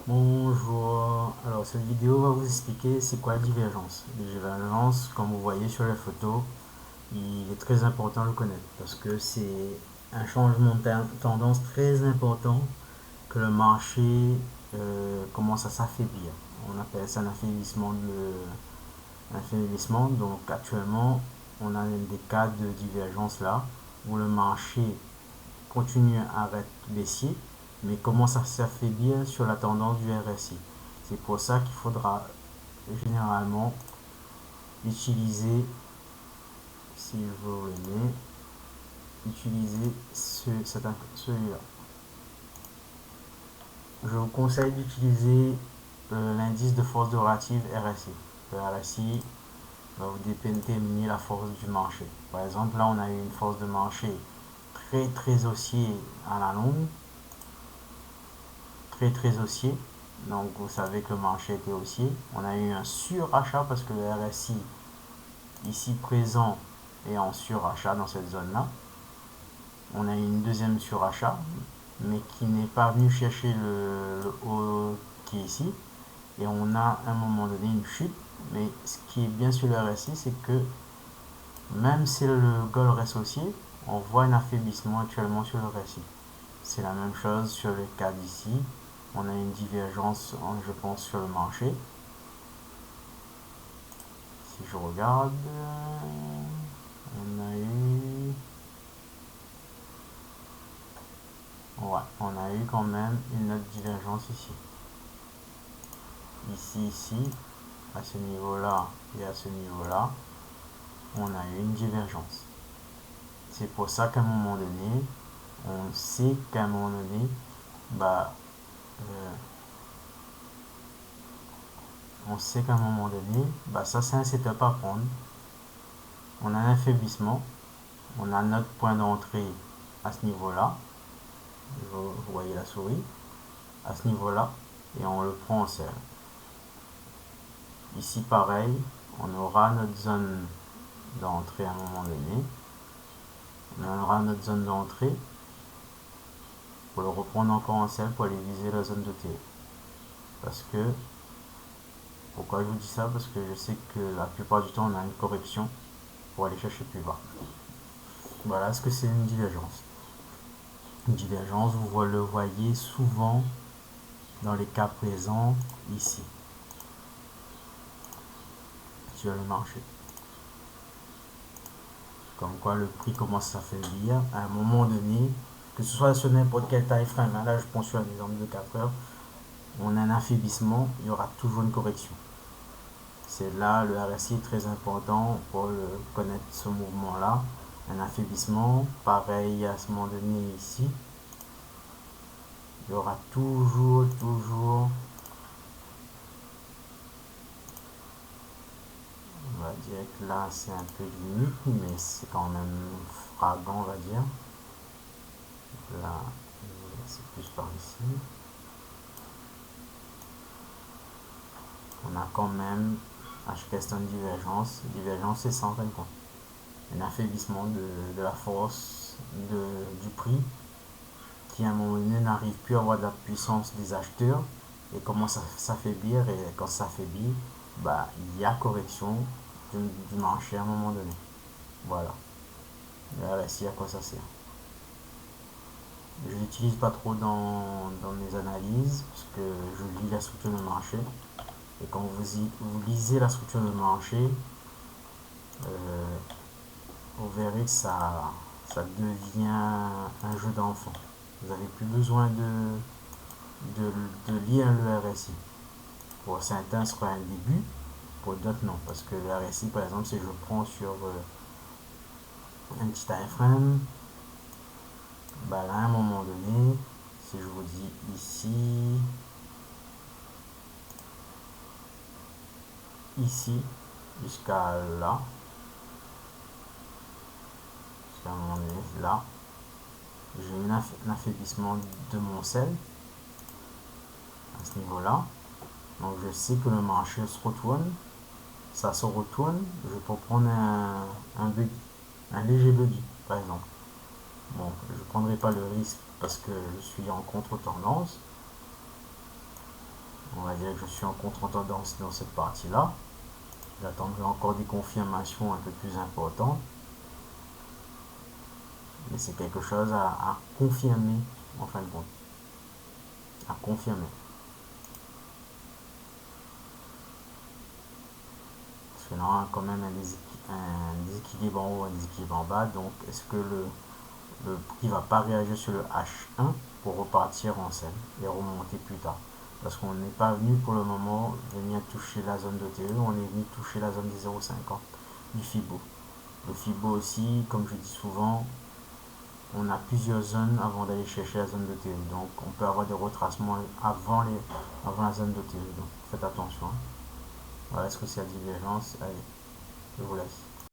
Bonjour, alors cette vidéo va vous expliquer c'est quoi la divergence. La divergence, comme vous voyez sur la photo, il est très important de le connaître parce que c'est un changement de tendance très important que le marché commence à s'affaiblir. On appelle ça un affaiblissement. Donc actuellement, on a des cas de divergence là où le marché continue à être baissier, mais commence à s'affaiblir sur la tendance du RSI. C'est pour ça qu'il faudra généralement utiliser, si vous voulez, utiliser celui-là. Je vous conseille d'utiliser l'indice de force de relative RSI. Le RSI va vous déterminer la force du marché. Par exemple, là, on a eu une force de marché très haussier à la longue, très haussier. Donc vous savez que le marché était haussier. On a eu un surachat parce que le RSI ici présent est en surachat dans cette zone-là. On a eu une deuxième surachat, mais qui n'est pas venu chercher le haut qui est ici. Et on a à un moment donné une chute. Mais ce qui est bien sur le RSI, c'est que même si le gold reste haussier, on voit un affaiblissement actuellement sur le RSI. C'est la même chose sur le cas d'ici. On a une divergence, je pense, sur le marché. Si je regarde, on a eu... Ouais, on a eu quand même une autre divergence ici. Ici, à ce niveau-là et à ce niveau-là, on a eu une divergence. C'est pour ça qu'à un moment donné, on sait qu'à un moment donné, bah, euh, on sait qu'à un moment donné, bah, ça c'est un setup à prendre. On a un affaiblissement, on a notre point d'entrée à ce niveau-là. Vous voyez la souris, à ce niveau-là, et on le prend en serre. Ici pareil, on aura notre zone d'entrée à un moment donné. On aura notre zone d'entrée pour le reprendre encore en selle pour aller viser la zone de T. Parce que, pourquoi je vous dis ça? Parce que je sais que la plupart du temps on a une correction pour aller chercher plus bas. Voilà ce que c'est une divergence. Une divergence, vous le voyez souvent dans les cas présents ici, sur le marché. Comme quoi le prix commence à s'affaiblir à un moment donné, que ce soit sur n'importe quel time frame. Là, je prends sur un exemple de 4 heures, on a un affaiblissement, il y aura toujours une correction. C'est là le RSI est très important pour connaître ce mouvement-là. Un affaiblissement, pareil à ce moment donné ici, il y aura toujours, on va dire que là c'est un peu limite, mais c'est quand même fragant, on va dire. Là, c'est plus par ici. On a quand même, à chaque instant de divergence, divergence c'est ça en fin de compte. Un affaiblissement de la force du prix qui à un moment donné n'arrive plus à avoir de la puissance des acheteurs et commence à s'affaiblir, et quand ça s'affaiblit, bah, il y a correction du marché à un moment donné. Voilà. Là, ici, à quoi ça sert. Je l'utilise pas trop dans mes analyses parce que je lis la structure de marché. Et quand vous lisez la structure de marché, euh, vous verrez que ça devient un jeu d'enfant. Vous n'avez plus besoin de lire le RSI. Pour certains, ce sera un début, pour d'autres, non. Parce que le RSI, par exemple, si je prends sur un petit time frame, bah là, à un moment donné, si je vous dis ici, jusqu'à là, jusqu'à un moment donné, là, j'ai un affaiblissement de mon sel à ce niveau-là. Donc je sais que le marché se retourne, ça se retourne, je peux prendre un léger buggy par exemple. Bon, je ne prendrai pas le risque parce que je suis en contre-tendance. va dire que je suis en contre-tendance dans cette partie-là. J'attendrai encore des confirmations un peu plus importantes. Mais c'est quelque chose à confirmer en fin de compte. À confirmer. Parce que là, on a quand même un déséquilibre en haut, un déséquilibre en bas. Donc, est-ce que le prix va pas réagir sur le H1 pour repartir en scène et remonter plus tard? Parce qu'on n'est pas venu pour le moment venir toucher la zone de TE, on est venu toucher la zone des 0,50 du FIBO. Le FIBO aussi, comme je dis souvent, on a plusieurs zones avant d'aller chercher la zone de TE. Donc on peut avoir des retracements avant la zone de TE. Donc faites attention. Voilà ce que c'est la divergence. Allez, je vous laisse.